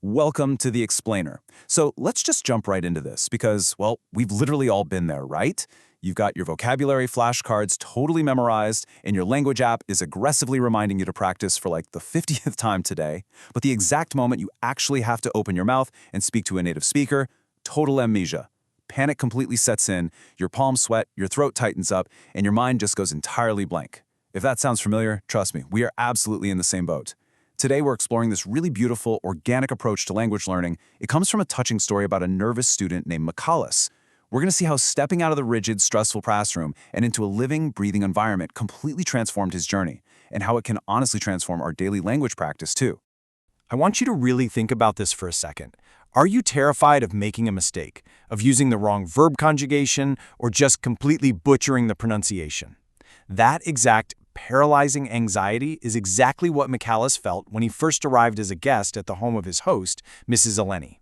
Welcome to The Explainer. So let's just jump right into this because, well, we've literally all been there, right? You've got your vocabulary flashcards totally memorized, and your language app is aggressively reminding you to practice for like the 50th time today. But the exact moment you actually have to open your mouth and speak to a native speaker, total amnesia. Panic completely sets in, your palms sweat, your throat tightens up, and your mind just goes entirely blank. If that sounds familiar, trust me, we are absolutely in the same boat. Today, we're exploring this really beautiful, organic approach to language learning. It comes from a touching story about a nervous student named Michalis. We're going to see how stepping out of the rigid, stressful classroom and into a living, breathing environment completely transformed his journey, and how it can honestly transform our daily language practice, too. I want you to really think about this for a second. Are you terrified of making a mistake, of using the wrong verb conjugation, or just completely butchering the pronunciation? That exact paralyzing anxiety is exactly what Michalis felt when he first arrived as a guest at the home of his host, Mrs. Eleni.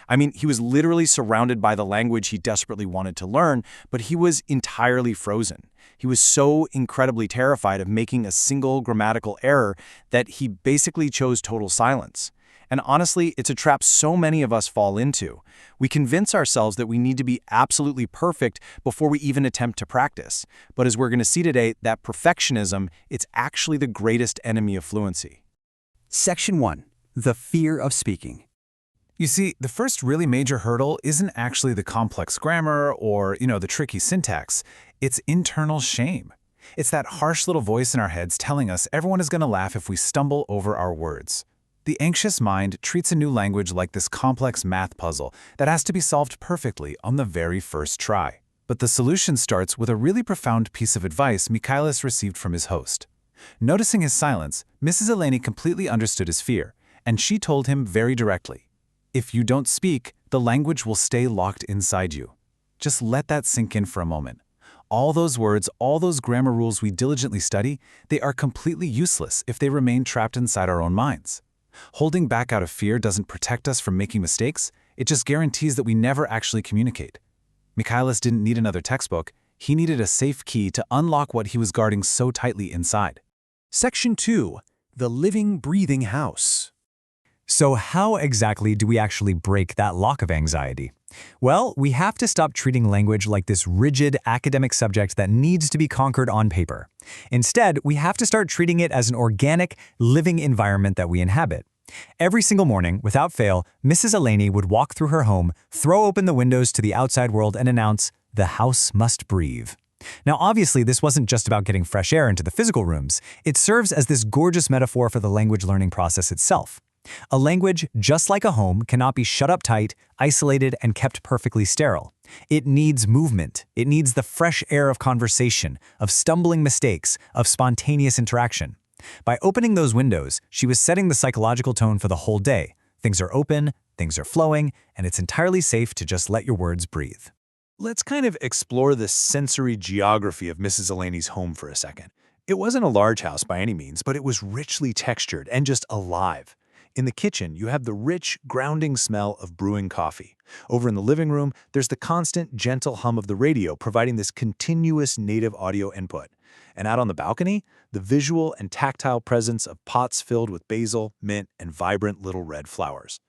I mean, he was literally surrounded by the language he desperately wanted to learn, but he was entirely frozen. He was so incredibly terrified of making a single grammatical error that he basically chose total silence. And honestly, it's a trap so many of us fall into. We convince ourselves that we need to be absolutely perfect before we even attempt to practice. But as we're going to see today, that perfectionism, it's actually the greatest enemy of fluency. Section 1. The fear of speaking. You see, the first really major hurdle isn't actually the complex grammar or, the tricky syntax. It's internal shame. It's that harsh little voice in our heads telling us everyone is going to laugh if we stumble over our words. The anxious mind treats a new language like this complex math puzzle that has to be solved perfectly on the very first try. But the solution starts with a really profound piece of advice Michalis received from his host. Noticing his silence, Mrs. Eleni completely understood his fear, and she told him very directly, "If you don't speak, the language will stay locked inside you." Just let that sink in for a moment. All those words, all those grammar rules we diligently study, they are completely useless if they remain trapped inside our own minds. Holding back out of fear doesn't protect us from making mistakes, it just guarantees that we never actually communicate. Michalis didn't need another textbook, he needed a safe key to unlock what he was guarding so tightly inside. Section 2. The living, breathing house. So how exactly do we actually break that lock of anxiety? Well, we have to stop treating language like this rigid academic subject that needs to be conquered on paper. Instead, we have to start treating it as an organic, living environment that we inhabit. Every single morning, without fail, Mrs. Eleni would walk through her home, throw open the windows to the outside world, and announce, "The house must breathe." Now, obviously, this wasn't just about getting fresh air into the physical rooms. It serves as this gorgeous metaphor for the language learning process itself. A language, just like a home, cannot be shut up tight, isolated, and kept perfectly sterile. It needs movement. It needs the fresh air of conversation, of stumbling mistakes, of spontaneous interaction. By opening those windows, she was setting the psychological tone for the whole day. Things are open, things are flowing, and it's entirely safe to just let your words breathe. Let's kind of explore the sensory geography of Mrs. Eleni's home for a second. It wasn't a large house by any means, but it was richly textured and just alive. In the kitchen, you have the rich, grounding smell of brewing coffee. Over in the living room, there's the constant, gentle hum of the radio providing this continuous native audio input. And out on the balcony, the visual and tactile presence of pots filled with basil, mint, and vibrant little red flowers.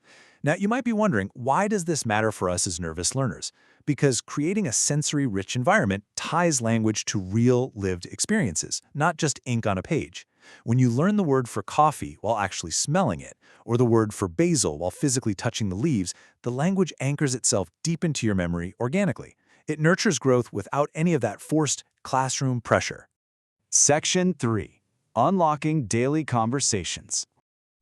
Now, you might be wondering, why does this matter for us as nervous learners? Because creating a sensory-rich environment ties language to real, lived experiences, not just ink on a page. When you learn the word for coffee while actually smelling it, or the word for basil while physically touching the leaves, the language anchors itself deep into your memory organically. It nurtures growth without any of that forced classroom pressure. Section 3. Unlocking daily conversations.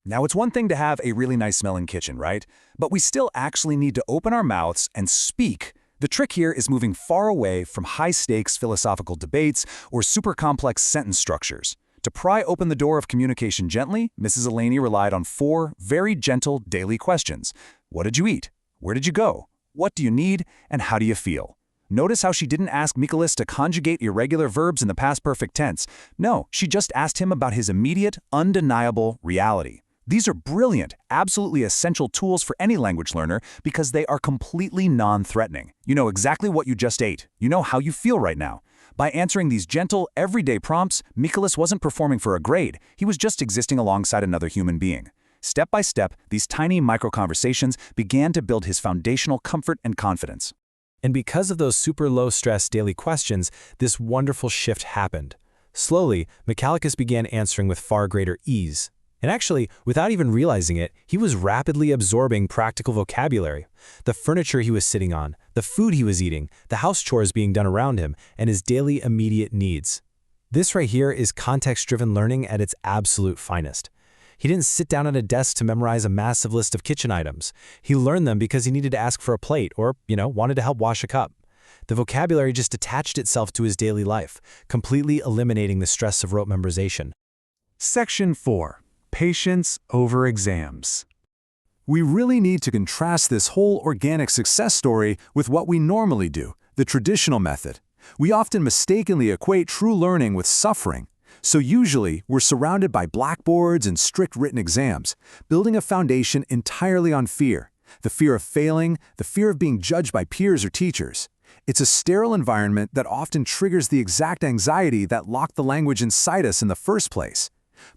Now, it's one thing to have a really nice smelling kitchen, right? But we still actually need to open our mouths and speak. The trick here is moving far away from high-stakes philosophical debates or super complex sentence structures. To pry open the door of communication gently, Mrs. Eleni relied on 4 very gentle daily questions. What did you eat? Where did you go? What do you need? And how do you feel? Notice how she didn't ask Michalis to conjugate irregular verbs in the past perfect tense. No, she just asked him about his immediate, undeniable reality. These are brilliant, absolutely essential tools for any language learner because they are completely non-threatening. You know exactly what you just ate. You know how you feel right now. By answering these gentle, everyday prompts, Michalis wasn't performing for a grade. He was just existing alongside another human being. Step by step, these tiny micro-conversations began to build his foundational comfort and confidence. And because of those super low-stress daily questions, this wonderful shift happened. Slowly, Michalikis began answering with far greater ease. And actually, without even realizing it, he was rapidly absorbing practical vocabulary. The furniture he was sitting on, the food he was eating, the house chores being done around him, and his daily immediate needs. This right here is context-driven learning at its absolute finest. He didn't sit down at a desk to memorize a massive list of kitchen items. He learned them because he needed to ask for a plate or, wanted to help wash a cup. The vocabulary just attached itself to his daily life, completely eliminating the stress of rote memorization. Section 4. Patience over exams. We really need to contrast this whole organic success story with what we normally do, the traditional method. We often mistakenly equate true learning with suffering. So usually, we're surrounded by blackboards and strict written exams, building a foundation entirely on fear. The fear of failing, the fear of being judged by peers or teachers. It's a sterile environment that often triggers the exact anxiety that locked the language inside us in the first place.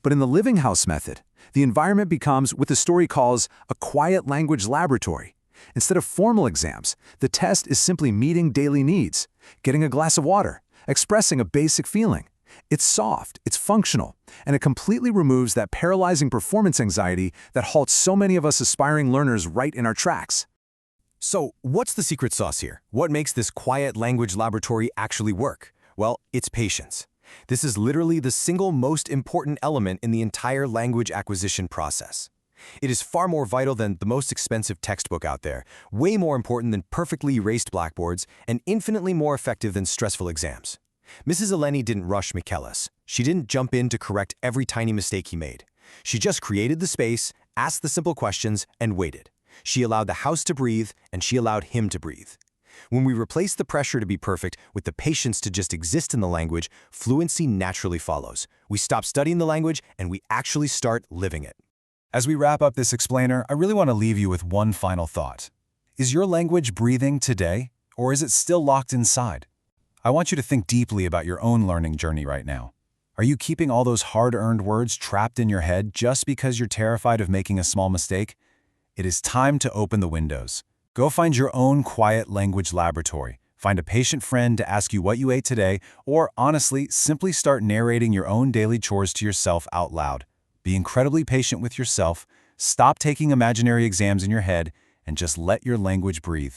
But in the Living House method, the environment becomes what the story calls a quiet language laboratory. Instead of formal exams, the test is simply meeting daily needs, getting a glass of water, expressing a basic feeling. It's soft, it's functional, and it completely removes that paralyzing performance anxiety that halts so many of us aspiring learners right in our tracks. So, what's the secret sauce here? What makes this quiet language laboratory actually work? Well, it's patience. This is literally the single most important element in the entire language acquisition process. It is far more vital than the most expensive textbook out there, way more important than perfectly erased blackboards, and infinitely more effective than stressful exams. Mrs. Eleni didn't rush Michalis. She didn't jump in to correct every tiny mistake he made. She just created the space, asked the simple questions, and waited. She allowed the house to breathe, and she allowed him to breathe. When we replace the pressure to be perfect with the patience to just exist in the language, fluency naturally follows. We stop studying the language, and we actually start living it. As we wrap up this explainer, I really want to leave you with one final thought. Is your language breathing today, or is it still locked inside? I want you to think deeply about your own learning journey right now. Are you keeping all those hard-earned words trapped in your head just because you're terrified of making a small mistake? It is time to open the windows. Go find your own quiet language laboratory. Find a patient friend to ask you what you ate today, or honestly, simply start narrating your own daily chores to yourself out loud. Be incredibly patient with yourself, stop taking imaginary exams in your head, and just let your language breathe.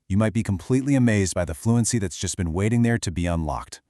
You might be completely amazed by the fluency that's just been waiting there to be unlocked.